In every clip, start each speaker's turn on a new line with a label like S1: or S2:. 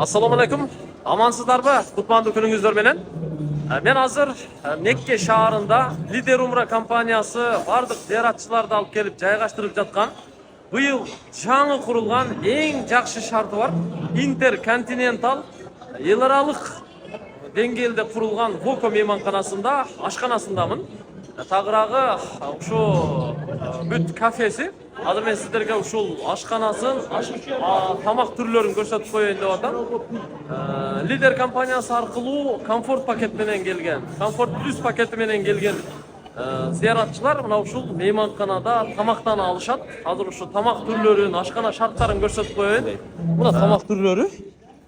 S1: Assalomu alaykum. Amansızlarmı? Kutmandı gününüzler menen. Men hazır Mekke şaharında Lider Umra kompaniyası bardıq ziyaratçılardı alıp kelip jaygaштырып жаткан. Быйыл жаңы курулган эң жакшы шарты бар. Интерконтинентал эл аралык деңгээлде курулган Воко мейманканасында, ашканасындамын. Тагыраагы ушу бүт кафеси. Азыр мен сиздерге ушул ашканасын, тамак түрлөрүн көрсөтүп коеюн деп атам. Лидер компаниясы аркылуу комфорт пакет менен келген, комфорт плюс пакети менен келген зияратчылар мына ушул мейманканада тамактана алышат. Азыр ушу тамак түрлөрүн, ашкана шарттарын көрсөтүп коеюн. Мына тамак түрлөрү.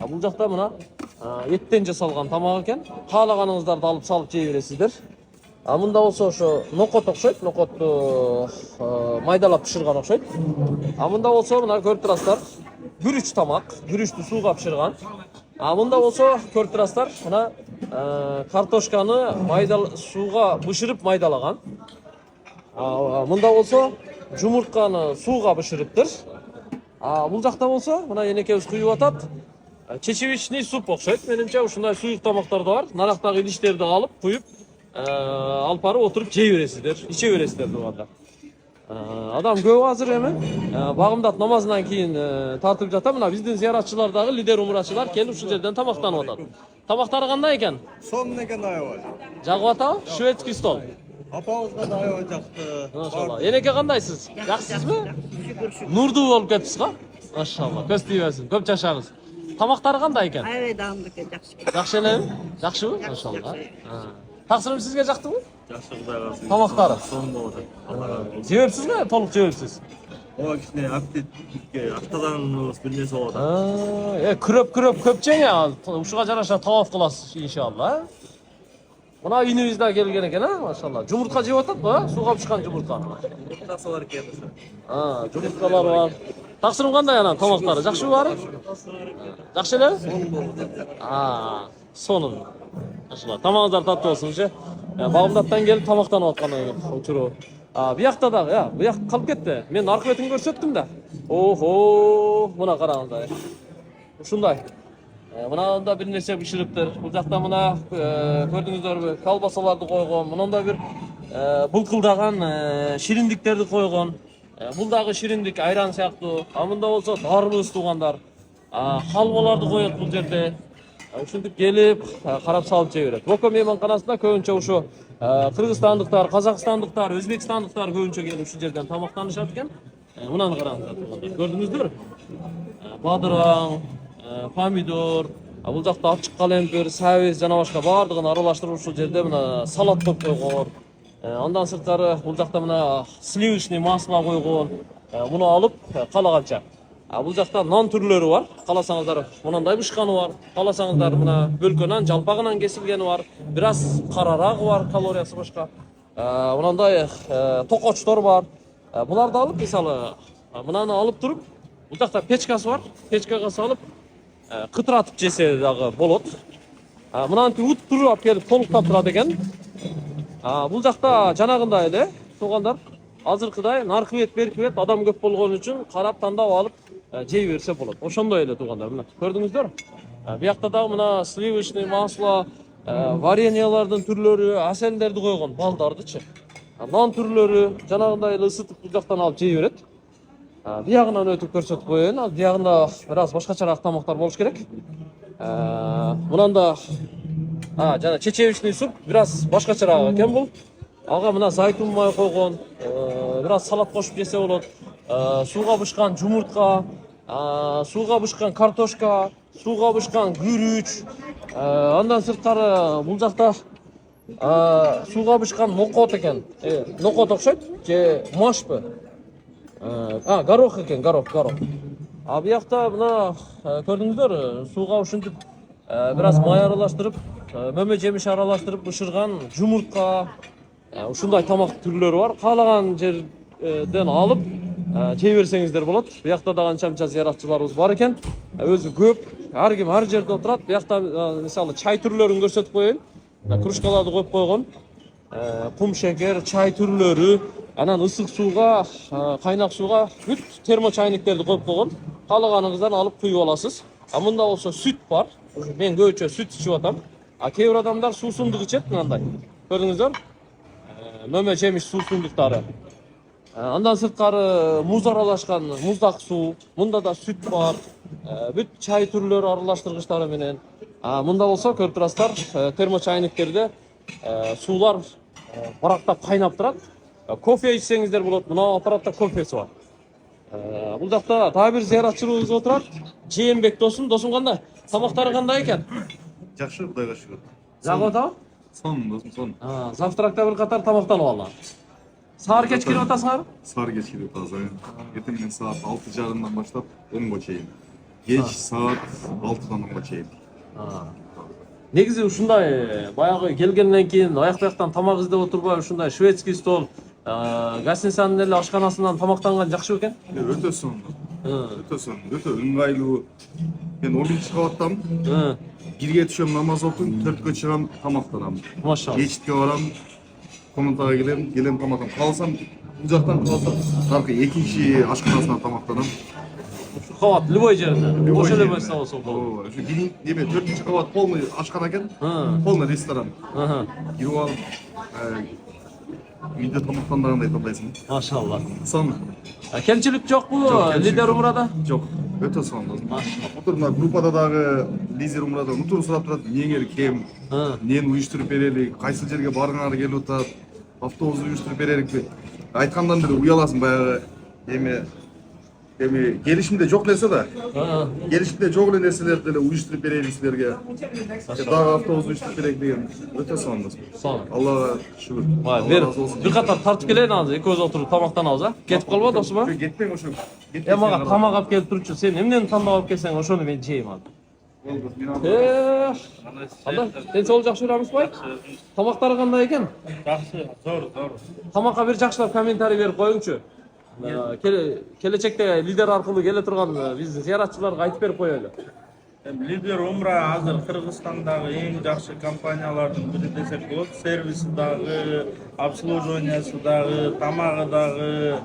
S1: Бул жакта мына эттен жасалган тамак экен. Каалаганыңыздарды алып салып жей бересиздер. Мында болсо ошо нокот окшойт, нокотту майдалап пиширган окшойт. Мында болсо мына көрүп турасыздар, күрүч тамак, күрүчтү сууга пиширган. Мында болсо көрүп турасыздар, мына картошканы сууга бышырып майдалаган. Мында болсо жумуртканы сууга бышырыптыр. Бул жакта болсо мына энекебиз куюп атат. Чечевичный суп окшойт. Менимче ушундай суюк тамактар да бар. Нарактагы идиштерди алып куюп алып барып отуруп жей бересиздер, иче бересиздер туугандар. Адам көп азыр эми багымдат намазынан кийин тартып жатам. Мына биздин зияратчылар дагы лидер умрачылар келип ушул жерден тамактанып атат. Тамактары кандай экен?
S2: Сонун экен аябай.
S1: Жагып атабы? Шведский стол.
S2: Апабызга да аябай жакты.
S1: Машалла. Энеке кандайсыз? Жакшысызбы? Нурдуу болуп кетипсиз го? Машалла. Көз тийбесин. Көп жашагыз. Тамактары кандай экен?
S3: Аябай даамдуу экен, жакшы.
S1: Жакшы элеби? Жакшыбы? Машалла. Таксырым сизге жактыбы?
S2: Жакшы Кудай калсын.
S1: Тамактары.
S2: Сонун болуп атат.
S1: Жебепсизби? Толук жебепсиз.
S2: Ооба кичине аппетитке актаданыбыз бир нерсе болуп атат.
S1: Күрөп көп жеңе. Ушуга жараша таваф кыласыз иншалла. Мына үйүнүбүз да келген экен, машалла. Жумуртка жеп атат, сууга пышкан жумуртка.
S2: Жумурткасы бар экен ошо.
S1: Жумурткалар бар. Таксырым кандай анан тамактары? Жакшыбы баары? Жакшы эле?
S2: Сонун болуп атат.
S1: Сонун. Машалла. Тамагыңыздар таттуу болсунчу. Багымдаттан келип тамактанып аткан учуру. Буякта дагы, буяк калып кетти. Мен аркы бетин көрсөттүм да. Охо, мына караңыздар. Ушундай. Мына да бир нерсе бишириптир. Бул жакта мына көрдүңүздөрбү? Колбасаларды койгон. Мында бир булкылдаган шириндиктерди койгон. Бул дагы шириндик айран сыяктуу. Мында болсо дарбыз туугандар. Халваларды коет бул жерде. Ушинтип келип, карап салып жей берет. Воко мейманканасында көбүнчө ушу кыргызстандыктар, казакстандыктар, өзбекстандыктар көбүнчө келип ушул жерден тамактанышат экен. Мунаны караңыздар. Көрдүңүздөрбү? Бадыраң, помидор, бул жакта ачык калемпир, сабиз жана башка баардыгын аралаштырып ушул жерде мына салат коюп койгон. Андан сырткары бул жакта мына сливочный масло койгон. Муну алып каалаганча. Бул жакта нан түрлөрү бар. Кааласаңыздар, мынандай бышканы бар. Кааласаңыздар, мына бөлкө нан, жалпагынан кесилгени бар. Бир аз карарагы бар, калориясы башка. Мынандай токочтор бар. Буларды алып, мисалы, мынаны алып туруп, бул жакта печкасы бар. Печкага салып, кытыратып жесе дагы болот. Мынаны ут туруп алып келип толуктап турат экен. Бул жакта жанагындай эле, туугандар, азыркыдай наркы бет, берки бет адам көп болгон үчүн карап тандап алып жей берсе болот. Ошондой эле туугандар, мына көрдүңүздөр. Буякта дагы мына сливочный масло, вареньялардын түрлөрү, аселдерди койгон, балдардычы. Нан түрлөрү жанагындай эле ысытып бул жактан алып жей берет. Биягынан өтүп көрсөтүп коеюн. Ал биягында бир аз башкачараак тамактар болуш керек. Мынанда жана чечевичный суп бир аз башкачараак экен бул. Ага мына зайтун май койгон, бир аз салат кошуп жесе болот. Сууга бышкан жумуртка, сууга бышкан картошка, сууга бышкан күрүч. Андан сырткары бул жакта сууга бышкан нокот экен. Нокот окшойт же машпы? Горох экен, горох. Буякта мына көрдүңүздөр, сууга ушинтип бир аз май аралаштырып, мөмө жемиш аралаштырып бышырган жумуртка. Ушундай тамак түрлөрү бар. Каалаган жерден алып жей берсеңиздер болот. Буякта да канча зияратчыларыбыз бар экен. Өзү көп. Ар ким ар жерде отурат. Буякта мисалы чай түрлөрүн көрсөтүп коеюн. Кружкаларды коюп койгон. Кум шекер, чай түрлөрү, анан ысык сууга, кайнак сууга бүт термочайниктерди коюп койгон. Каалаганыңыздан алып куюп аласыз. Mında olsa süt var. Ben göçe süt içip atam. Keyir adamlar susunduk içet mınday. Gördünüzler? Möme çemiş susundukları. Andan sırtkarı muz aralaşkan muzdak su. Munda da süt var. Büt çay türleri aralaştırgıçları menen. Munda olsa көрүп турасыздар, термо чайниктerde sular baraqtap kaynap турат. Кофе içsеңиздер болот. Мына аппаратта кофесі бар. Бул жакта дагы бир зыяратчыбыз отурат. Жээнбек досум, досум кандай? Тамактары кандай экен?
S2: Жакшы, Кудайга шүгүр.
S1: Жагып атабы?
S2: Сон, досум, сон.
S1: Завтракта bir катар тамактанып алган. Саар кеч келип атасыңарбы?
S2: Саар кеч келип атабыз. Эртең саат 6:30-дан баштап 10-го чейин. Кеч саат 6-дан 10-го чейин.
S1: Негизи ушундай баягы келгенден кийин аяк-аяктан тамак издеп отурбай ушундай шведский стол, гостиницанын эле ашканасынан тамактанган жакшы бекен?
S2: Өтө сон. Өтө сон. Өтө ыңгайлуу. Мен 11-чи кабаттам. Бирге түшөм, намаз окуйм, 4-кө чыгам, тамактанам.
S1: Машалла.
S2: Кечке барам, комнатага келем тамактанам. Калсам, бул жактан калсам, аркы 2-чи ашканасынан тамактанам.
S1: Кабат любой жеринде. Ошол эле болсо болсо болот.
S2: Ушу биrin неме 4-чи кабат полный ашкана экен. Полный ресторан. Кирип алып, үйдө тамактангандай тандайсың.
S1: Машалла.
S2: Сон.
S1: Кемчилик жокпу лидер умрада?
S2: Жок. Өтө сон. Отур мына группада дагы лидер умрада утур сурап турат, эмнеңер кем, эмнени уюштуруп берели, кайсы жерге барыңар келип атат, автобус уюштуруп береликпи? Айткандан бери уяласың баягы эми келишимде жок нерсе да. Келишимде жок эле нерселерди эле уюштуруп берели силерге. Дагы автобус уюштуруп берели деген өтө сон.
S1: Сон.
S2: Аллага шүгүр.
S1: Bir катар тартып келейин азыр, экөөбүз отуруп тамактанабыз, Кетип калбады досума?
S2: Кетпең ошо.
S1: Мага тамак алып келип турчу, сен эмнени тандап алып келсең, ошону мен жейм азыр. Анда, сен сол жакшы көрөмүзбү? Тамактары кандай экен?
S3: Жакшы, зор.
S1: Тамакка бир жакшылап комментарий берип коюңчу. Келечекте лидер аркылуу келе турган биз зыяратчыларга айтып берип коелу.
S3: Лидер Умра азыр Кыргызстандагы эң жакшы компаниялардын бири десек болот. Сервиси дагы, обслуживаниясы дагы, тамагы дагы,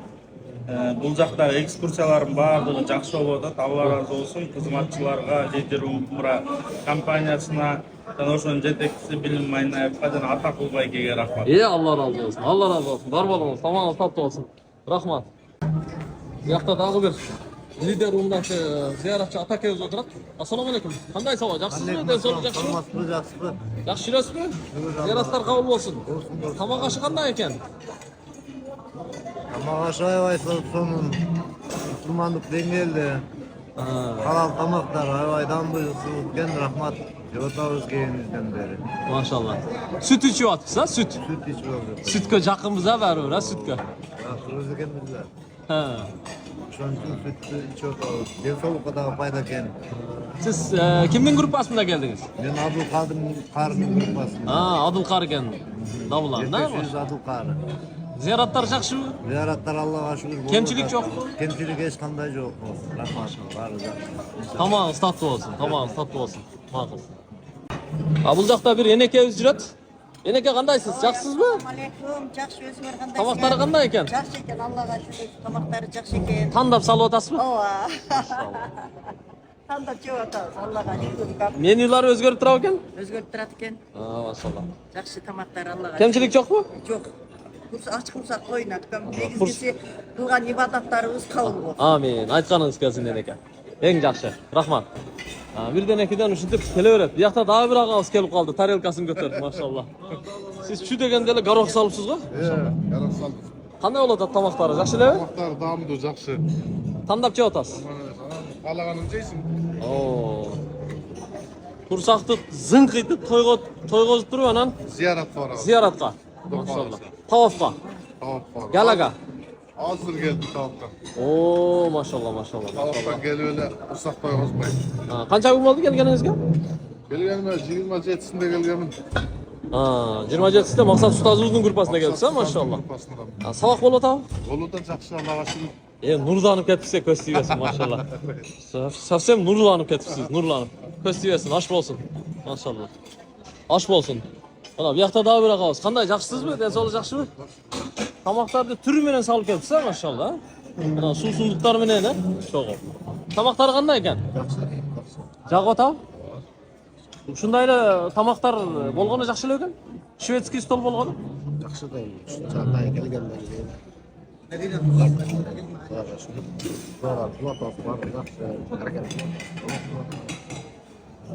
S3: бул жактагы экскурсиялардын баардыгы жакшы болуп атат. Алла ыраазы болсун кызматчыларга, Лидер Умра компаниясына жана ошонун жетекчиси Билим Майнаевга жана Атакул байкеге рахмат.
S1: Алла ыраазы болсун. Алла ыраазы болсун. Бар болуңуз, тамагыңыз таттуу болсун. Рахмат. Бuyakta dagы bir lider umdaşı ziyaretçi Ataköy'üz oturat. Assalamu alaikum. Kanday sava? Jaksızbı? Den solu jakşыбы?
S4: Жақсы.
S1: Jakşı жүрөсүзбү? Ziyaretler kabul bolsun. Tamak aşı kanday eken?
S4: Тамақ ашы аябай сонун мұсылмандық деңгээлде халал тамақтар аябай дандуу экен. Рахмат. Жеп атабыз келгениңизден бери.
S1: Maşallah. Süt içip atmışsın ha? Süt.
S4: Сүт ичип алып.
S1: Sütkö jakınımıza bärber ha sütkö.
S4: Жакшы экенбизлер.
S1: He.
S4: Ошон үчүн сүттү ичип атабыз. Ден соолукка дагы пайда экен.
S1: Siz kimin grupasında geldiniz?
S4: Мен Адылкардын группасында.
S1: Adılkar eken. Davulan da mı?
S4: Адылкар.
S1: Ziyaretler jakşыбы?
S4: Зыяраттар Аллага шүгүр.
S1: Кемчилик жокпу?
S4: Кемчилик эч кандай жок. Рахмат. Баары жакшы.
S1: Tamamız tatlı olsun. Tamamız tatlı olsun. Makul. Bul jakta bir enekebиз жүрөт. Eneke kandaysız? Jaksızbı?
S5: Алейкум, жакшы өзүңөр кандайсыңар?
S1: Тамактары кандай экен?
S5: Жакшы экен, Аллага шүгүр. Тамактары жакшы экен.
S1: Tandap salып атасызбы?
S5: Ооба. Тандап жеп атабыз, Аллага шүгүр.
S1: Менюлары өзгөрүп турат экен?
S5: Өзгөрүп турат экен.
S1: Машалла.
S5: Жакшы тамактар Аллага.
S1: Кемчилик жокпу?
S5: Жок. Ачык курсак коюнат. Негизгиси кылган ибадаттарыбыз кабыл болсун.
S1: Amin. Aytkanыңыз келсин eneke. Эң жакшы. Рахмат. Бирден экиден ушинтип келе берет. Биякта дагы бир агабыз келип калды, тарелкасын көтөрүп, машалла. Сиз чү дегенде эле горох салыпсыз го?
S6: Garip saldık.
S1: Кандай болот ат тамактары? Жакшы элеби?
S6: Tamaqlar damdı, жақсы.
S1: Тандап жеп атасыз?
S6: Қалағанын жейсің.
S1: Курсакты зыңкыйтып тойгозуп туруп анан
S6: Ziyaret var abi.
S1: зияратка. Машалла. Тавафка.
S6: Tavuk var.
S1: Галага.
S6: Hazır geldi tavuktan.
S1: Oo, maşallah.
S6: Tavuktan geliyor öyle ıslak koymazmayın.
S1: Kança gün oldu gelgeningizge?
S6: Gelgenime 27'sinde gelgemin.
S1: 27'sinde Maksat Ustazov'un grupasına geldiysen maşallah. Sabah bol atabı?
S6: Olu da жақсы Allah'a şükür.
S1: Nurlanıp ketipse köz tiybesin maşallah. Совсем nurlanıp ketipsiz, nurlanıp. Köz tiybesin, aşk bolsun. Maşallah. Aşk bolsun. Ana bir yakta daha bir akabız. Kanday jakşısızbı? Den solu jakşıbı? Tamaktardı türü menen salıp ketipse maşallah. Ana susunduklar menen he? Çok. Tamaktar kanday eken? Жагып атабы? Ушундай эле тамактар болгону жакшы эле экен. Шведский стол болгону.
S4: Жакшы да чатай келгендер.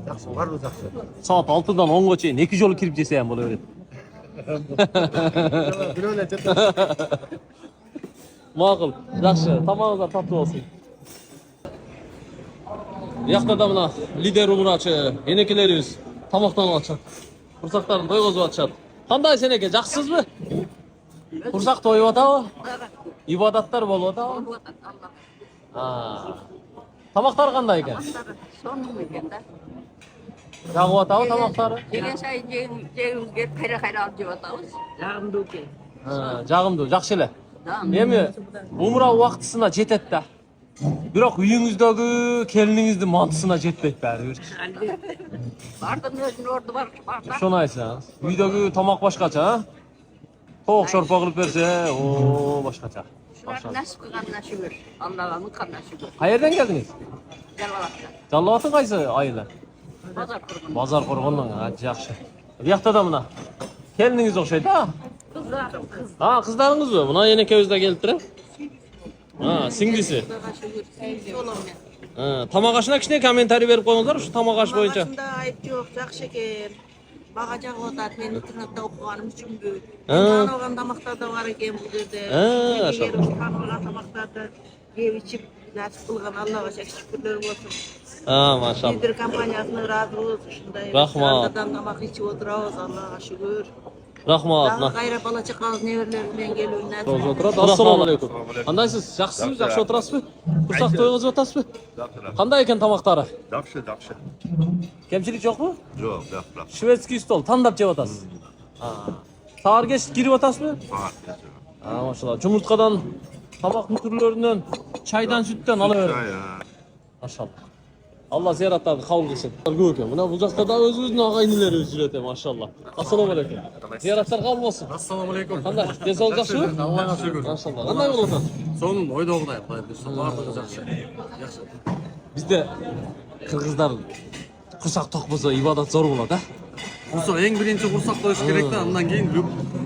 S4: Жакшы барды жакшы.
S1: Саат 6-дан 10-га чейин 2 жолу кирип жесе ham боло берет.
S4: Бирөө эле чет.
S1: Макул, жакшы. Тамагыңыздар таттуу болсун. Биякта да мына лидер умрачы энекелерибиз тамактанып атышат. Курсактарын тойгозуп атышат. Кандай сенеке, жакшысызбы? Курсак тоюп атабы? Ибадаттар болуп атабы? Тамактар кандай экен?
S5: Сонун экен да.
S1: Жагып атабы тамактары?
S5: Деген сайын жегибизге кайра алып жеп атабыз. Жагымдуу экен.
S1: Жагымдуу, жакшы эле. Эми умра убактысына жетет да. Бирок үйүңүздөгү келиниңиздин мантысына жетпейт баары бир.
S5: Бардын өзүнүн орду бар да.
S1: Ошону айтсаңыз. Үйдөгү тамак башкача, а? Тоок шорпо кылып берсе, о башкача.
S5: Шулар насип кылганына шүгүр. Аллага мыканына шүгүр.
S1: Каерден келдиңиз?
S5: Жалбалакта.
S1: Жалал атын кайсы айылы?
S5: Базар кургун.
S1: Базар коргондон, жакшы. Биякта да мына келиниңиз окшойт, а?
S5: Кыздарым, кыз.
S1: Кыздарыңызбы? Мына энекебиз да келип тур. Сиңдиси.
S5: Кыздарга шүгүр. Жолом мен.
S1: Тамак ашына кичине комментарий берип коюңуздар, ушу тамак аш боюнча.
S7: Багашында айып жок, жакшы экен. Бага жагып атат, мен интернетте окуганым үчүнбү.
S1: А.
S7: Таныган тамактар да бар экен бул жерде.
S1: Ошо.
S7: Таныган тамактарды жеп ичип насип кылган Аллага шүкүрлөр болсун.
S1: Машалла.
S7: Лидер компаниясына ыраазыбыз, ушундай
S1: Рахмат.
S7: жарадан тамак ичип отурабыз, Аллага шүгүр.
S1: Рахмат.
S7: Дагы кайра бала чакабыз неберелер менен келүүнү
S1: Тоз отурат. Ассаламу алейкум. Кандайсыз? Жакшысызбы? Жакшы отурасызбы? Курсак тойгозуп атасызбы? Кандай экен тамактары?
S6: Жакшы, жакшы.
S1: Кемчилик жокпу?
S6: Жок, жак.
S1: Шведский стол тандап жеп атасыз. Саар кеч кирип атасызбы? Машалла. Жумурткадан, тамактын түрлөрүнөн, чайдан, сүттөн ала берет. Машалла. Алла зыяраттарды кабыл кылсын. Көп экен. Мына бул жакта да өзүбүздүн агайнилерибиз жүрөт, машалла. Ассаламу алейкум. Зыяраттар кабыл болсун.
S8: Ассаламу алейкум.
S1: Кандай? Ден соолук жакшыбы?
S8: Аллага шүгүр.
S1: Машалла. Кандай болуп атат?
S8: Сонун ойдогудай, Кудай буйрса баардыгы жакшы. Жакшы.
S1: Бизде кыргыздар курсак токпосо ибадат зор болот, а?
S8: Курсак эң биринчи курсак тоюш керек да, андан кийин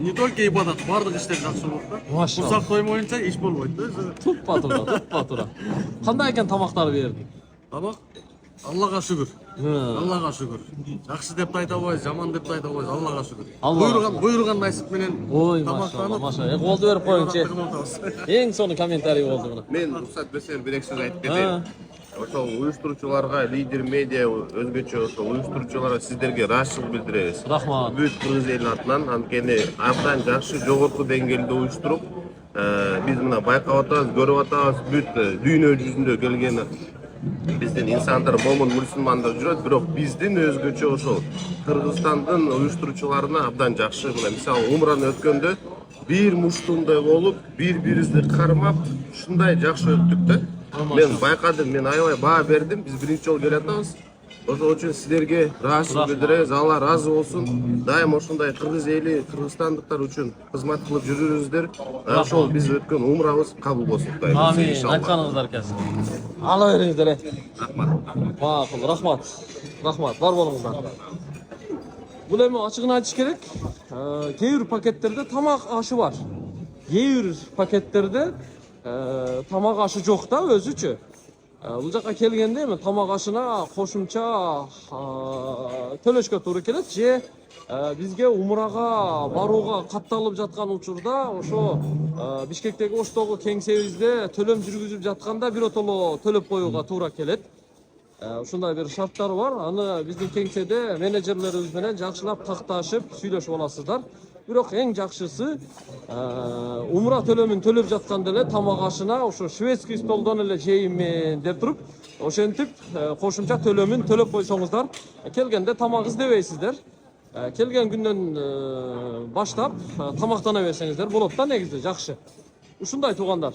S8: не только ибадат, баардык иштер жакшы болот да.
S1: Машалла.
S8: Курсак тоймоюнча иш болбойт да.
S1: Туппа туура. Кандай экен тамактарды берди?
S8: Тамак Аллага шүгүр. Аллага шүгүр. Жакшы деп да айта албайбыз, жаман деп да айта албайбыз. Аллага шүгүр. Буйруган насип менен
S1: Ой, машалла, машалла. Колду берип коюңчу. Эң сонун комментарий болду мына.
S9: Мен уруксат берсеңер бир эки сөз айтып кетейин. Ошол уюштуруучуларга, лидер медиа өзгөчө ошол уюштуруучуларга сиздерге ыраазычылык билдиребиз.
S1: Рахмат.
S9: Бүт кыргыз элинин атынан, анткени абдан жакшы жогорку деңгээлде уюштуруп, биз мына байкап атабыз, көрүп атабыз, бүт дүйнө жүзүндө келген биздин инсандар, момун мусулмандар жүрөт, бирок биздин өзгөчө ошол Кыргызстандын уюштуруучуларына абдан жакшы. Мына мисалы умраны өткөндө бир муштумдай болуп, бири-бирибизди кармап, ушундай жакшы өттүк да. Мен байкадым, мен аябай баа бердим, биз биринчи жолу келатабыз. Ошол үчүн силерге ыраазычылык билдиребиз, Алла ыраазы болсун. Дайым ошондой кыргыз эли, кыргызстандыктар үчүн кызмат кылып жүрүңүздөр. Ошол биз өткөн умрабыз кабыл болсун.
S1: Амин. Айтканыңыздар келсин. Ала бериңиздер.
S9: Рахмат.
S1: Макул, рахмат. Рахмат, бар болуңуздар. Бул эми ачыгын айтыш керек. Кээ бир пакеттерде тамак ашы бар. Кээ бир пакеттерде тамак ашы жок да өзүчө. Бул жака келгенде эми тамак ашына кошумча төлөшкө туура келет же бизге умрага барууга катталып жаткан учурда ошо Бишкектеги оштогу кеңсебизде төлөм жүргүзүп жатканда биротоло төлөп коюуга туура келет. Ушундай бир шарттар бар. Аны биздин кеңседе менеджерлерибиз менен жакшылап такташып сүйлөшүп аласыздар. Бирок эң жакшысы умра төлөмүн төлөп жатканда эле тамак ашына ошо шведский столдон эле жеймин деп туруп, ошентип кошумча төлөмүн төлөп койсоңуздар, келгенде тамак издебейсиздер. Келген күндөн баштап тамактана берсеңиздер болот да негизи, жакшы. Ушундай туугандар.